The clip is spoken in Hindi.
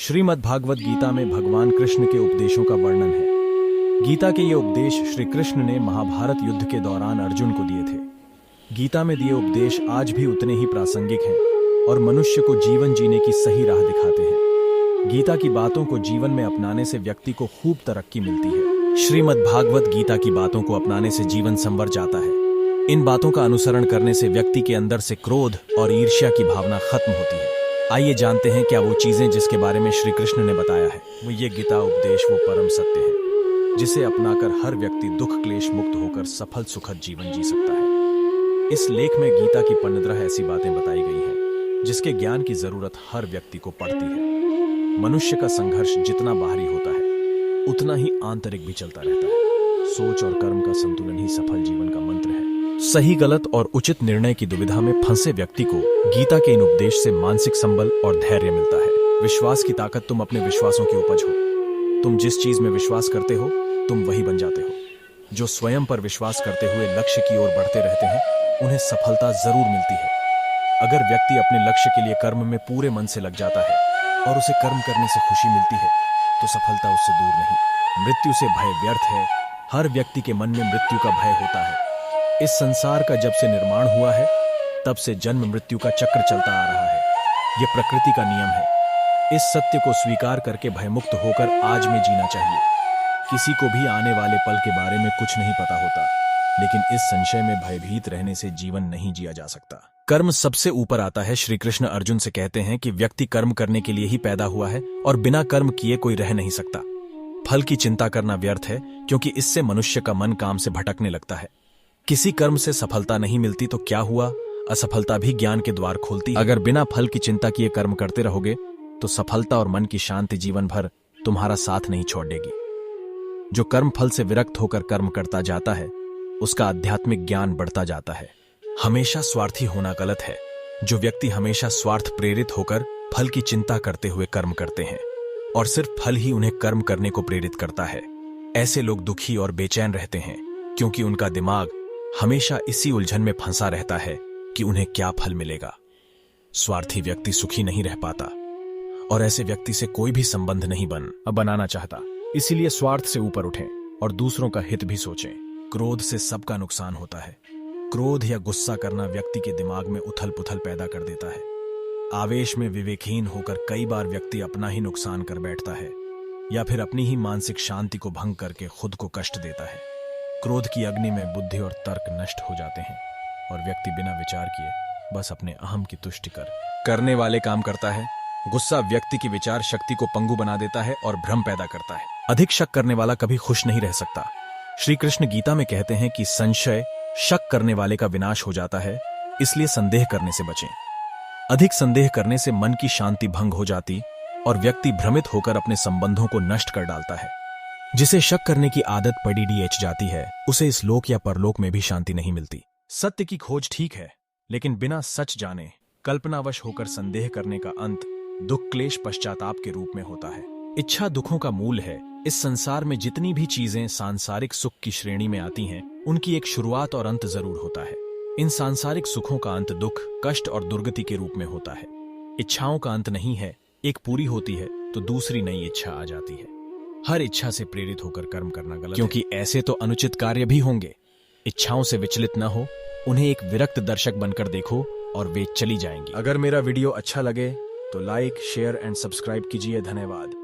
श्रीमद् भागवत गीता में भगवान कृष्ण के उपदेशों का वर्णन है। गीता के ये उपदेश श्री कृष्ण ने महाभारत युद्ध के दौरान अर्जुन को दिए थे। गीता में दिए उपदेश आज भी उतने ही प्रासंगिक हैं और मनुष्य को जीवन जीने की सही राह दिखाते हैं। गीता की बातों को जीवन में अपनाने से व्यक्ति को खूब तरक्की मिलती है। श्रीमद् भागवत गीता की बातों को अपनाने से जीवन संवर जाता है। इन बातों का अनुसरण करने से व्यक्ति के अंदर से क्रोध और ईर्ष्या की भावना खत्म होती है। आइए जानते हैं क्या वो चीजें जिसके बारे में श्री कृष्ण ने बताया है। वो ये गीता उपदेश वो परम सत्य है जिसे अपनाकर हर व्यक्ति दुख क्लेश मुक्त होकर सफल सुखद जीवन जी सकता है। इस लेख में गीता की पन्नद्रह ऐसी बातें बताई गई हैं जिसके ज्ञान की जरूरत हर व्यक्ति को पड़ती है। मनुष्य का संघर्ष जितना बाहरी होता है उतना ही आंतरिक भी चलता रहता है। सोच और कर्म का संतुलन ही सफल जीवन का मंत्र है। सही गलत और उचित निर्णय की दुविधा में फंसे व्यक्ति को गीता के इन उपदेश से मानसिक संबल और धैर्य मिलता है। विश्वास की ताकत। तुम अपने विश्वासों की उपज हो। तुम जिस चीज में विश्वास करते हो तुम वही बन जाते हो। जो स्वयं पर विश्वास करते हुए लक्ष्य की ओर बढ़ते रहते हैं उन्हें सफलता जरूर मिलती है। अगर व्यक्ति अपने लक्ष्य के लिए कर्म में पूरे मन से लग जाता है और उसे कर्म करने से खुशी मिलती है तो सफलता उससे दूर नहीं। मृत्यु से भय व्यर्थ है। हर व्यक्ति के मन में मृत्यु का भय होता है। इस संसार का जब से निर्माण हुआ है तब से जन्म मृत्यु का चक्र चलता आ रहा है। यह प्रकृति का नियम है। इस सत्य को स्वीकार करके भयमुक्त होकर आज में जीना चाहिए। किसी को भी आने वाले पल के बारे में कुछ नहीं पता होता, लेकिन इस संशय में भयभीत रहने से जीवन नहीं जिया जा सकता। कर्म सबसे ऊपर आता है। श्री कृष्ण अर्जुन से कहते हैं कि व्यक्ति कर्म करने के लिए ही पैदा हुआ है और बिना कर्म किए कोई रह नहीं सकता। फल की चिंता करना व्यर्थ है क्योंकि इससे मनुष्य का मन काम से भटकने लगता है। किसी कर्म से सफलता नहीं मिलती तो क्या हुआ, असफलता भी ज्ञान के द्वार खोलती है। अगर बिना फल की चिंता किए कर्म करते रहोगे तो सफलता और मन की शांति जीवन भर तुम्हारा साथ नहीं छोड़ेगी। जो कर्म फल से विरक्त होकर कर्म करता जाता है उसका आध्यात्मिक ज्ञान बढ़ता जाता है। हमेशा स्वार्थी होना गलत है। जो व्यक्ति हमेशा स्वार्थ प्रेरित होकर फल की चिंता करते हुए कर्म करते हैं और सिर्फ फल ही उन्हें कर्म करने को प्रेरित करता है, ऐसे लोग दुखी और बेचैन रहते हैं क्योंकि उनका दिमाग हमेशा इसी उलझन में फंसा रहता है कि उन्हें क्या फल मिलेगा। स्वार्थी व्यक्ति सुखी नहीं रह पाता और ऐसे व्यक्ति से कोई भी संबंध नहीं बनाना चाहता। इसीलिए स्वार्थ से ऊपर उठें और दूसरों का हित भी सोचें। क्रोध से सबका नुकसान होता है। क्रोध या गुस्सा करना व्यक्ति के दिमाग में उथल पुथल पैदा कर देता है। आवेश में विवेकहीन होकर कई बार व्यक्ति अपना ही नुकसान कर बैठता है या फिर अपनी ही मानसिक शांति को भंग करके खुद को कष्ट देता है। क्रोध की अग्नि में बुद्धि और तर्क नष्ट हो जाते हैं और व्यक्ति बिना विचार किए बस अपने अहम की तुष्टि करने वाले काम करता है। गुस्सा व्यक्ति की विचार शक्ति को पंगु बना देता है और भ्रम पैदा करता है। अधिक शक करने वाला कभी खुश नहीं रह सकता। श्री कृष्ण गीता में कहते हैं कि संशय शक करने वाले का विनाश हो जाता है, इसलिए संदेह करने से बचें। अधिक संदेह करने से मन की शांति भंग हो जाती और व्यक्ति भ्रमित होकर अपने संबंधों को नष्ट कर डालता है। जिसे शक करने की आदत पड़ी जाती है उसे इस लोक या परलोक में भी शांति नहीं मिलती। सत्य की खोज ठीक है, लेकिन बिना सच जाने कल्पनावश होकर संदेह करने का अंत दुख क्लेश पश्चाताप के रूप में होता है। इच्छा दुखों का मूल है। इस संसार में जितनी भी चीजें सांसारिक सुख की श्रेणी में आती हैं उनकी एक शुरुआत और अंत जरूर होता है। इन सांसारिक सुखों का अंत दुख कष्ट और दुर्गति के रूप में होता है। इच्छाओं का अंत नहीं है। एक पूरी होती है तो दूसरी नई इच्छा आ जाती है। हर इच्छा से प्रेरित होकर कर्म करना गलत क्योंकि ऐसे तो अनुचित कार्य भी होंगे। इच्छाओं से विचलित न हो, उन्हें एक विरक्त दर्शक बनकर देखो और वे चली जाएंगी। अगर मेरा वीडियो अच्छा लगे तो लाइक शेयर एंड सब्सक्राइब कीजिए। धन्यवाद।